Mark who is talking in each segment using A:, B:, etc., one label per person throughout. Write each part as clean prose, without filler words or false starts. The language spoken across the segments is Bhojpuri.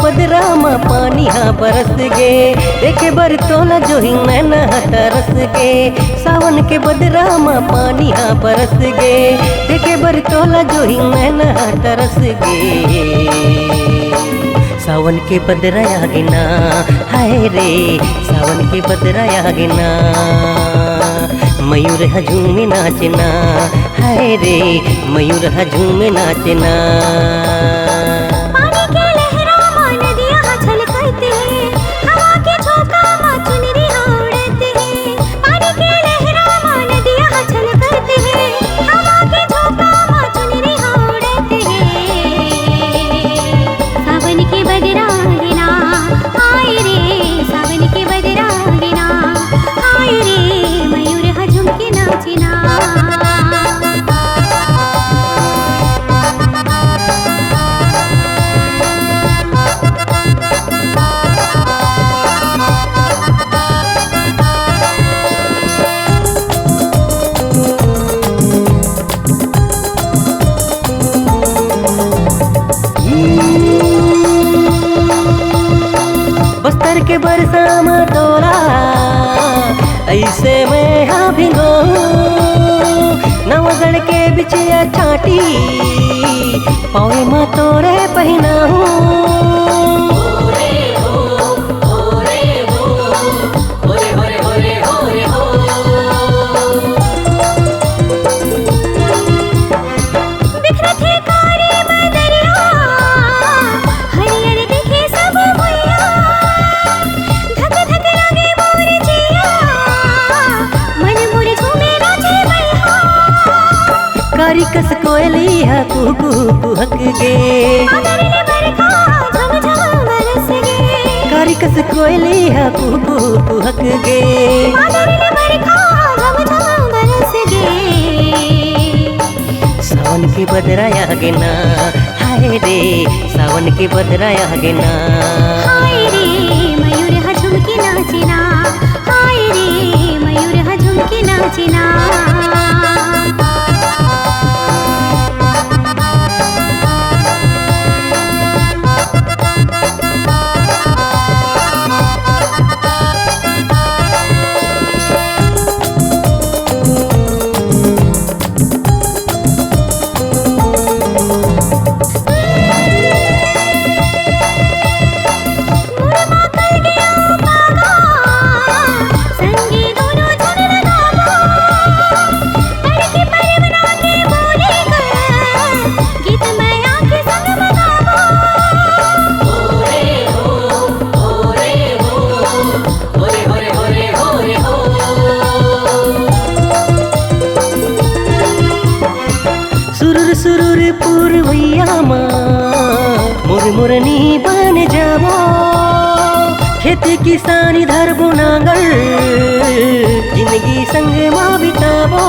A: बदरा माँ पानी हाँ बरस गे, देखे बर तोला जो ही नैना तरस गे। सावन के बदरा माँ पानी हाँ बरस गे, देखे बर तोला जो ही नैना तरस गे। सावन के बदरा गिना हाय रे, सावन के बदरा गिना मयूर झूम नाचना हाय रे, मयूर झूम नाचना।
B: पानी के लहरा माँ नदियाँ छलकते हैं, हवा के झोंका माँ चुनरी उड़ते हैं। पानी के लहरा माँ नदियाँ छलकते हैं, हवा के झोंका माँ चुनरी उड़ते हैं। सावन के बदरा गिना हाय रे, सावन के बदरा गिना हाय रे, मयूर झूम के नाचना।
A: बस्तर के बरसा में तोरा ऐसे में हाँ भिगो, नवगढ़ के बिछिया छाटी पावे माँ तोरे पहना कारी कस कोयली हा कुहू कुहक गे, कारी कस कोयली हा कुहू कुहक गे। सावन के बदरा गिना हाय रे, सावन के बदरा गिना
B: हाय रे, मयूर झूम के नाचना हाय रे, मयूर झूम के नाचना।
A: सुरुर सुरुर पूर्वैया माँ मोर मोरनी बन जाबो, खेती किसानी धरबो नांगर जिंदगी संग माँ बिताबो।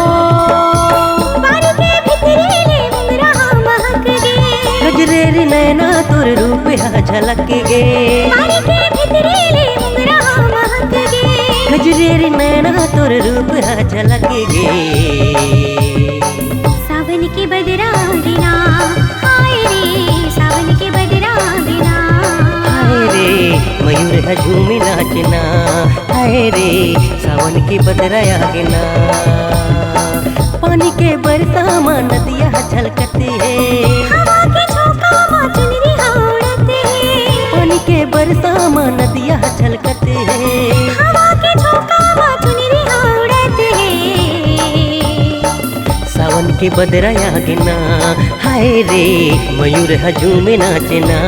A: गजरेरी नैना तोर रूप झलक गे, गजरेरी नैना तोर रूप झलक गे।
B: सावन के बदरा गिना हाय रे, सावन के बदरा गिना
A: हाय रे, मयूर झूम नाचना हाय रे, सावन के बदरा गिना। पानी के बरसा माँ नदियाँ छलकते हैं,
B: हवा के झोंका माँ चुनरी उड़ते हैं।
A: पानी के बरसा माँ नदियाँ छलकते हैं,
B: हवा के झोंका माँ चुनरी उड़ते हैं।
A: सावन के बदरा गिना हाय रे, मयूर झूम नाचना।